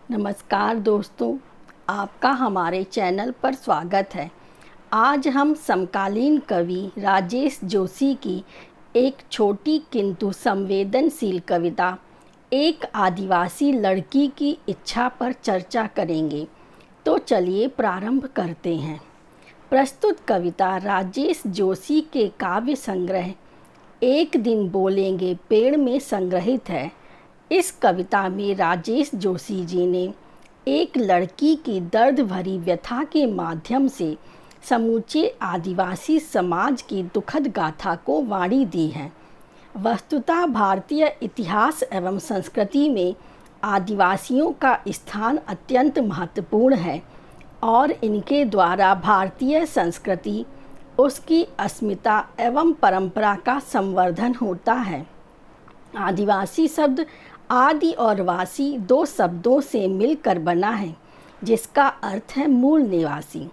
नमस्कार दोस्तों, आपका हमारे चैनल पर स्वागत है। आज हम समकालीन कवि राजेश जोशी की एक छोटी किंतु संवेदनशील कविता एक आदिवासी लड़की की इच्छा पर चर्चा करेंगे। तो चलिए प्रारंभ करते हैं। प्रस्तुत कविता राजेश जोशी के काव्य संग्रह एक दिन बोलेंगे पेड़ में संग्रहित है। इस कविता में राजेश जोशी जी ने एक लड़की की दर्द भरी व्यथा के माध्यम से समूचे आदिवासी समाज की दुखद गाथा को वाणी दी है। वस्तुतः भारतीय इतिहास एवं संस्कृति में आदिवासियों का स्थान अत्यंत महत्वपूर्ण है और इनके द्वारा भारतीय संस्कृति, उसकी अस्मिता एवं परंपरा का संवर्धन होता है। आदिवासी शब्द आदि और वासी दो शब्दों से मिलकर बना है, जिसका अर्थ है मूल निवासी।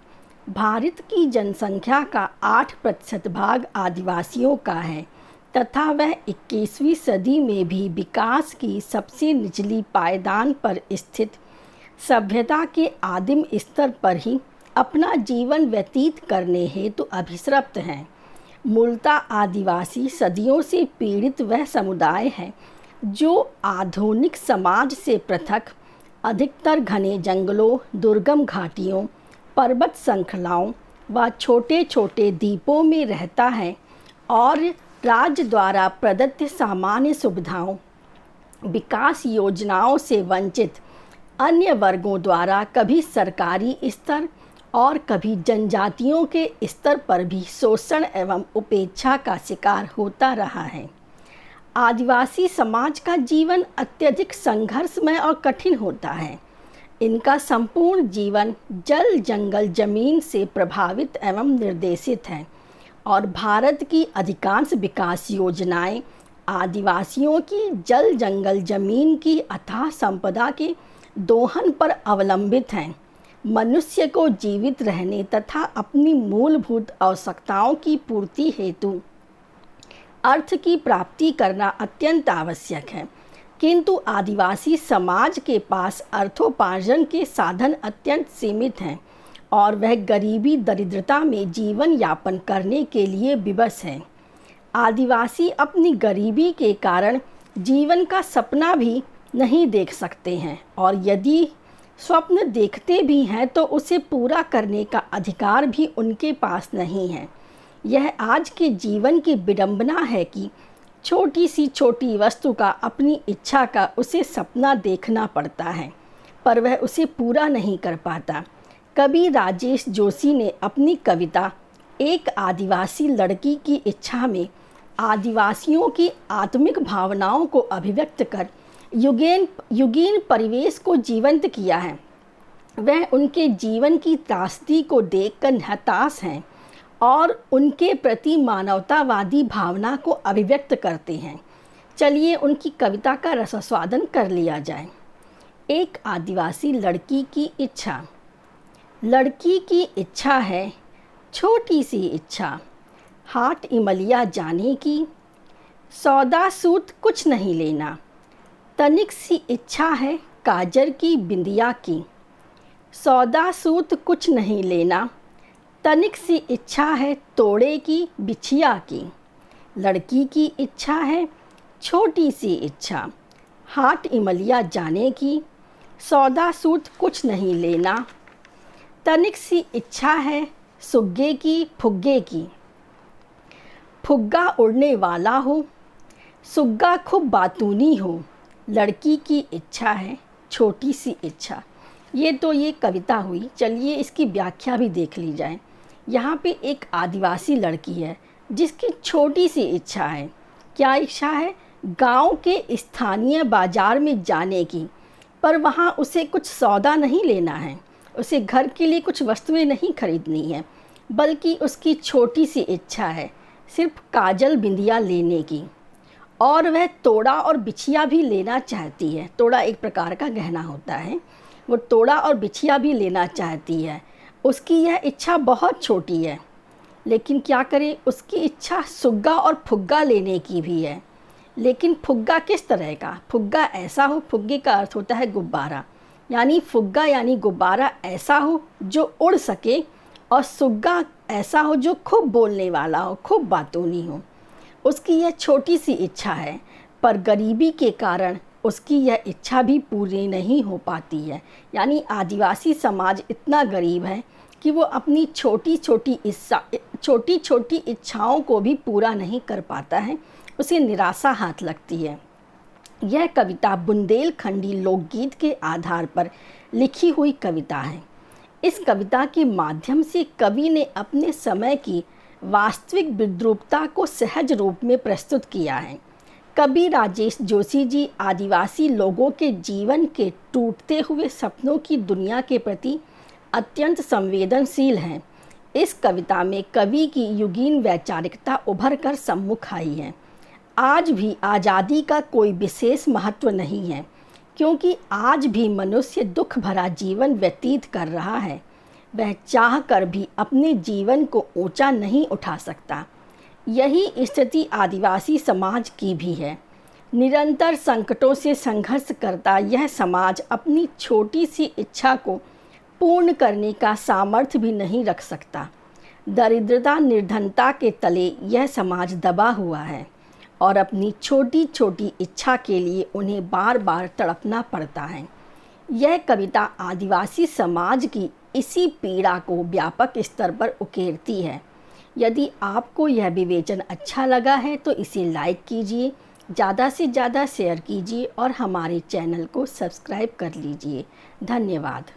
भारत की जनसंख्या का 8% भाग आदिवासियों का है तथा वह 21वीं सदी में भी विकास की सबसे निचली पायदान पर स्थित सभ्यता के आदिम स्तर पर ही अपना जीवन व्यतीत करने हेतु अभिशप्त हैं। मूलतः आदिवासी सदियों से पीड़ित वह समुदाय है जो आधुनिक समाज से पृथक अधिकतर घने जंगलों, दुर्गम घाटियों, पर्वत श्रृंखलाओं व छोटे छोटे द्वीपों में रहता है और राज्य द्वारा प्रदत्त सामान्य सुविधाओं, विकास योजनाओं से वंचित अन्य वर्गों द्वारा कभी सरकारी स्तर और कभी जनजातियों के स्तर पर भी शोषण एवं उपेक्षा का शिकार होता रहा है। आदिवासी समाज का जीवन अत्यधिक संघर्षमय और कठिन होता है। इनका संपूर्ण जीवन जल, जंगल, जमीन से प्रभावित एवं निर्देशित है और भारत की अधिकांश विकास योजनाएं आदिवासियों की जल, जंगल, जमीन की अथाह संपदा के दोहन पर अवलंबित हैं। मनुष्य को जीवित रहने तथा अपनी मूलभूत आवश्यकताओं की पूर्ति हेतु अर्थ की प्राप्ति करना अत्यंत आवश्यक है, किंतु आदिवासी समाज के पास अर्थोपार्जन के साधन अत्यंत सीमित हैं और वह गरीबी दरिद्रता में जीवन यापन करने के लिए विवश है। आदिवासी अपनी गरीबी के कारण जीवन का सपना भी नहीं देख सकते हैं और यदि स्वप्न देखते भी हैं तो उसे पूरा करने का अधिकार भी उनके पास नहीं है। यह आज के जीवन की विडंबना है कि छोटी सी छोटी वस्तु का, अपनी इच्छा का उसे सपना देखना पड़ता है पर वह उसे पूरा नहीं कर पाता। कवि राजेश जोशी ने अपनी कविता एक आदिवासी लड़की की इच्छा में आदिवासियों की आत्मिक भावनाओं को अभिव्यक्त कर युगीन परिवेश को जीवंत किया है। वह उनके जीवन की त्रासदी को देखकर हताश हैं और उनके प्रति मानवतावादी भावना को अभिव्यक्त करते हैं। चलिए उनकी कविता का रसास्वादन कर लिया जाए। एक आदिवासी लड़की की इच्छा। लड़की की इच्छा है, छोटी सी इच्छा, हाट इमलिया जाने की, सौदा सूत कुछ नहीं लेना। तनिक सी इच्छा है काजर की बिंदिया की, सौदा सूत कुछ नहीं लेना। तनिक सी इच्छा है तोड़े की बिछिया की। लड़की की इच्छा है, छोटी सी इच्छा, हाट इमलिया जाने की, सौदा सूत कुछ नहीं लेना। तनिक सी इच्छा है सुग्गे की फुग्गे की, फुग्गा उड़ने वाला हो, सुग्गा खूब बातूनी हो। लड़की की इच्छा है, छोटी सी इच्छा। ये कविता हुई। चलिए इसकी व्याख्या भी देख ली जाए। यहाँ पे एक आदिवासी लड़की है जिसकी छोटी सी इच्छा है। क्या इच्छा है? गांव के स्थानीय बाजार में जाने की, पर वहाँ उसे कुछ सौदा नहीं लेना है, उसे घर के लिए कुछ वस्तुएं नहीं खरीदनी है, बल्कि उसकी छोटी सी इच्छा है सिर्फ काजल बिंदिया लेने की। और वह तोड़ा और बिछिया भी लेना चाहती है। तोड़ा एक प्रकार का गहना होता है, वो तोड़ा और बिछिया भी लेना चाहती है। उसकी यह इच्छा बहुत छोटी है, लेकिन क्या करे, उसकी इच्छा सुग्गा और फुग्गा लेने की भी है। लेकिन फुग्गा किस तरह का? फुग्गा ऐसा हो, फुग्गे का अर्थ होता है गुब्बारा, यानी फुग्गा यानी गुब्बारा ऐसा हो जो उड़ सके, और सुग्गा ऐसा हो जो खूब बोलने वाला हो, खूब बातूनी हो। उसकी यह छोटी सी इच्छा है, पर गरीबी के कारण उसकी यह इच्छा भी पूरी नहीं हो पाती है। यानी आदिवासी समाज इतना गरीब है कि वो अपनी छोटी छोटी इच्छाओं को भी पूरा नहीं कर पाता है, उसे निराशा हाथ लगती है। यह कविता बुंदेलखंडी लोकगीत के आधार पर लिखी हुई कविता है। इस कविता के माध्यम से कवि ने अपने समय की वास्तविक विद्रूपता को सहज रूप में प्रस्तुत किया है। कवि राजेश जोशी जी आदिवासी लोगों के जीवन के टूटते हुए सपनों की दुनिया के प्रति अत्यंत संवेदनशील हैं। इस कविता में कवि की युगीन वैचारिकता उभर कर सम्मुख आई है। आज भी आज़ादी का कोई विशेष महत्व नहीं है, क्योंकि आज भी मनुष्य दुख भरा जीवन व्यतीत कर रहा है। वह चाह कर भी अपने जीवन को ऊंचा नहीं उठा सकता। यही स्थिति आदिवासी समाज की भी है। निरंतर संकटों से संघर्ष करता यह समाज अपनी छोटी सी इच्छा को पूर्ण करने का सामर्थ्य भी नहीं रख सकता। दरिद्रता निर्धनता के तले यह समाज दबा हुआ है और अपनी छोटी छोटी इच्छा के लिए उन्हें बार बार तड़पना पड़ता है। यह कविता आदिवासी समाज की इसी पीड़ा को व्यापक स्तर पर उकेरती है। यदि आपको यह विवेचन अच्छा लगा है तो इसे लाइक कीजिए, ज़्यादा से ज़्यादा शेयर कीजिए और हमारे चैनल को सब्सक्राइब कर लीजिए। धन्यवाद।